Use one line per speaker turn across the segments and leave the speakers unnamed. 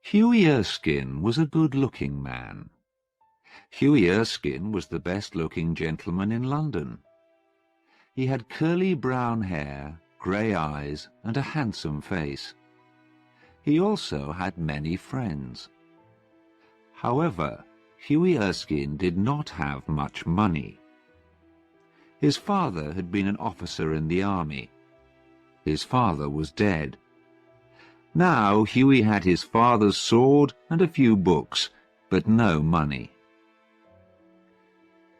Hughie Erskine was a good-looking man. Hughie Erskine was the best-looking gentleman in London. He had curly brown hair, grey eyes, and a handsome face. He also had many friends. However, Hughie Erskine did not have much money. His father had been an officer in the army. His father was dead. Now Hughie had his father's sword and a few books, but no money.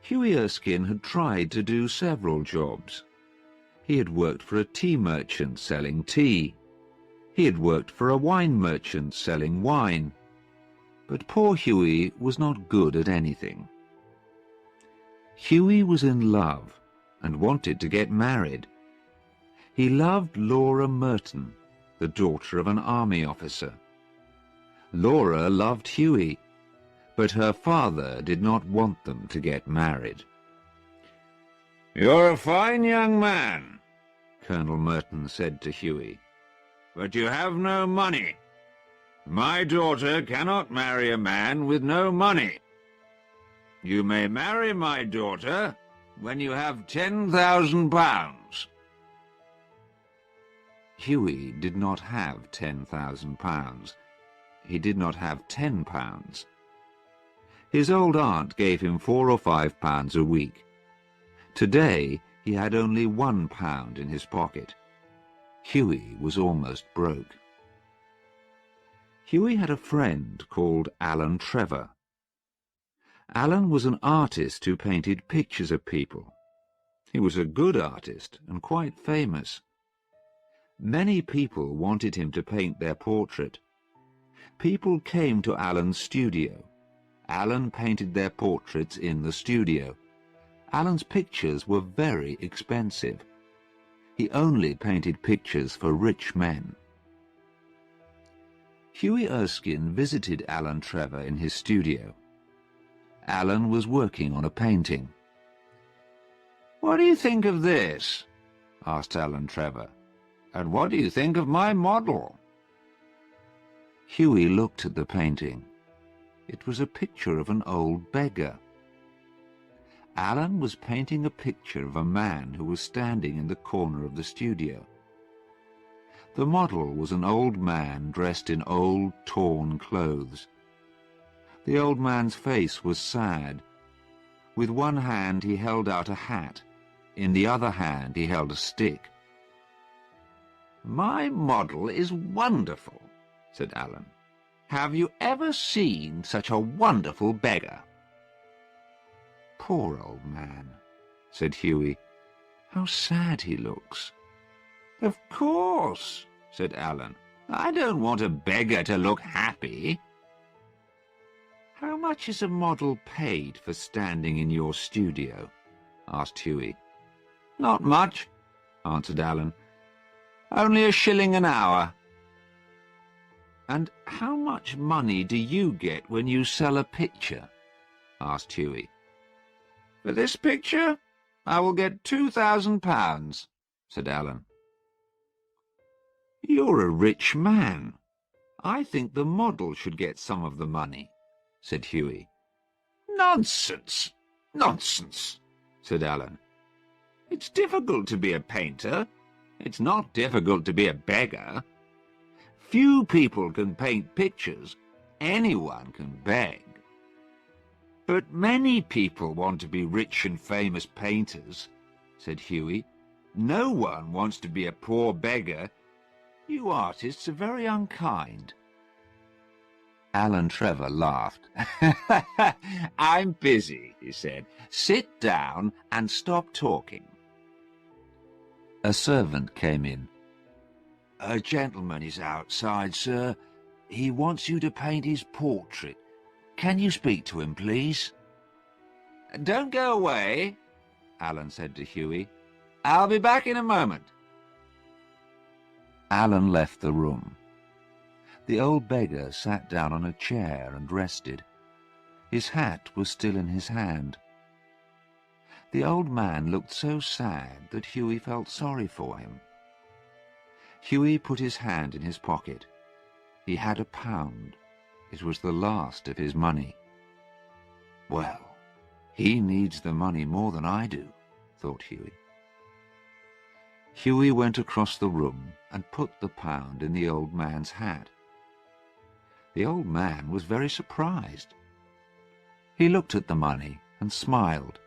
Hughie Erskine had tried to do several jobs. He had worked for a tea merchant selling tea. He had worked for a wine merchant selling wine. But poor Hughie was not good at anything. Hughie was in love and wanted to get married. He loved Laura Merton, the daughter of an army officer. Laura loved Hughie, but her father did not want them to get married. "You're a fine young man," Colonel Merton said to Hughie, "but you have no money. My daughter cannot marry a man with no money. You may marry my daughter when you have £10,000. Hughie did not have £10,000. He did not have £10. His old aunt gave him £4 or £5 a week. Today he had only £1 in his pocket. Hughie was almost broke. Hughie had a friend called Alan Trevor. Alan was an artist who painted pictures of people. He was a good artist and quite famous. Many people wanted him to paint their portrait. People came to Alan's studio. Alan painted their portraits in the studio. Alan's pictures were very expensive. He only painted pictures for rich men. Hughie Erskine visited Alan Trevor in his studio. Alan was working on a painting. "What do you think of this?" asked Alan Trevor. "And what do you think of my model?" Hughie looked at the painting. It was a picture of an old beggar. Alan was painting a picture of a man who was standing in the corner of the studio. The model was an old man dressed in old, torn clothes. The old man's face was sad. With one hand he held out a hat. In the other hand he held a stick. "My model is wonderful," said Alan. "Have you ever seen such a wonderful beggar?" "Poor old man," said Hughie. "How sad he looks." "Of course," said Alan. "I don't want a beggar to look happy." "How much is a model paid for standing in your studio?" asked Hughie. "Not much," answered Alan. "Only £1 an hour." "And how much money do you get when you sell a picture?" asked Hughie. "For this picture, I will get £2,000, said Alan. "You're a rich man. I think the model should get some of the money," said Hughie. "Nonsense! Nonsense!" said Alan. "It's difficult to be a painter. It's not difficult to be a beggar. Few people can paint pictures. Anyone can beg. But many people want to be rich and famous painters," said Hughie. "No one wants to be a poor beggar. You artists are very unkind." Alan Trevor laughed. "I'm busy," he said. "Sit down and stop talking." A servant came in. "A gentleman is outside, sir. He wants you to paint his portrait. Can you speak to him, please?" "Don't go away," Alan said to Hughie. "I'll be back in a moment." Alan left the room. The old beggar sat down on a chair and rested. His hat was still in his hand. The old man looked so sad that Hughie felt sorry for him. Hughie put his hand in his pocket. He had £1. It was the last of his money. Well, he needs the money more than I do, thought Hughie. Hughie went across the room and put the pound in the old man's hat. The old man was very surprised. He looked at the money and smiled.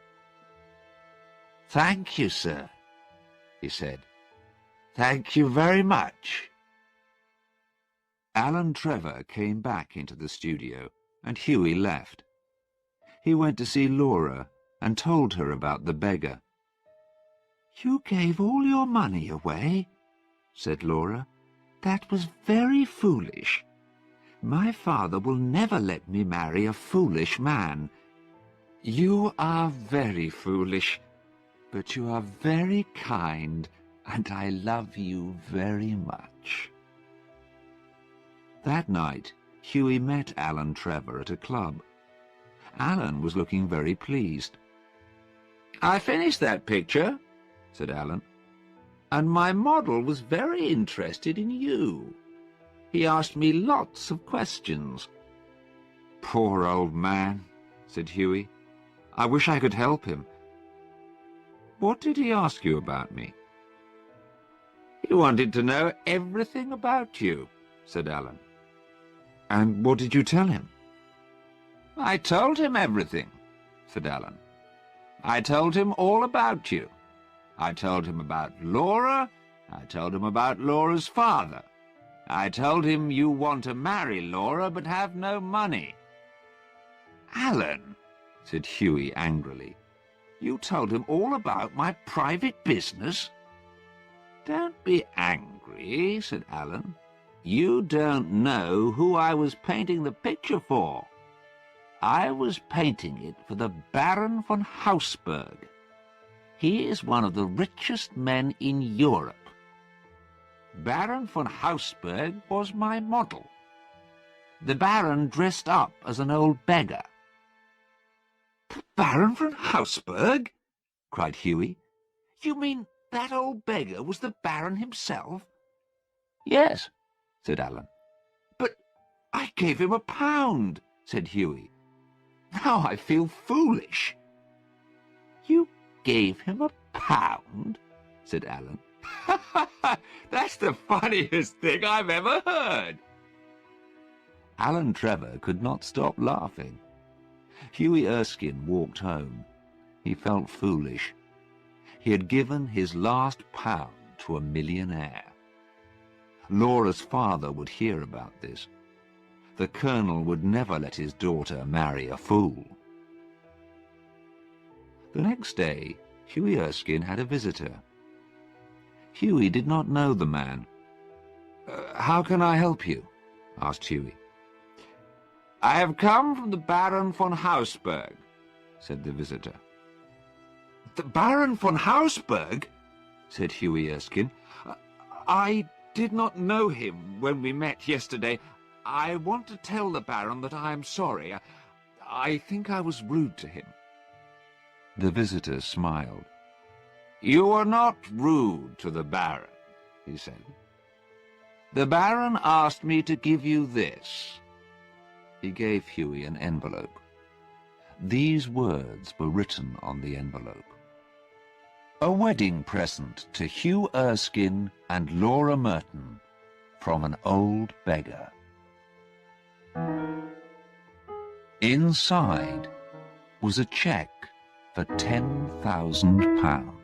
"Thank you, sir," he said. "Thank you very much." Alan Trevor came back into the studio, and Hughie left. He went to see Laura and told her about the beggar. "You gave all your money away," said Laura. "That was very foolish. My father will never let me marry a foolish man. You are very foolish, but you are very kind, and I love you very much." That night, Hughie met Alan Trevor at a club. Alan was looking very pleased. "I finished that picture," said Alan, "and my model was very interested in you. He asked me lots of questions." "Poor old man," said Hughie. "I wish I could help him." "What did he ask you about me?" "He wanted to know everything about you," said Alan. "And what did you tell him?" "I told him everything," said Alan. "I told him all about you. I told him about Laura. I told him about Laura's father. I told him you want to marry Laura but have no money." "Alan," said Hughie angrily, "you told him all about my private business?" "Don't be angry," said Alan. "You don't know who I was painting the picture for. I was painting it for the Baron von Hausberg. He is one of the richest men in Europe. Baron von Hausberg was my model. The Baron dressed up as an old beggar." "The Baron von Hausberg?" cried Hughie. "You mean that old beggar was the Baron himself?" "Yes," said Alan. "But I gave him £1," said Hughie. "Now I feel foolish." "You gave him £1?" said Alan. "That's the funniest thing I've ever heard." Alan Trevor could not stop laughing. Hughie Erskine walked home. He felt foolish. He had given his last pound to a millionaire. Laura's father would hear about this. The Colonel would never let his daughter marry a fool. The next day, Hughie Erskine had a visitor. Hughie did not know the man. "How can I help you?" asked Hughie. "I have come from the Baron von Hausberg," said the visitor. "The Baron von Hausberg?" said Hughie Erskine. "I did not know him when we met yesterday. I want to tell the Baron that I am sorry. I think I was rude to him." The visitor smiled. "You were not rude to the Baron," he said. "The Baron asked me to give you this." He gave Hughie an envelope. These words were written on the envelope. "A wedding present to Hugh Erskine and Laura Merton from an old beggar." Inside was a cheque for £10,000.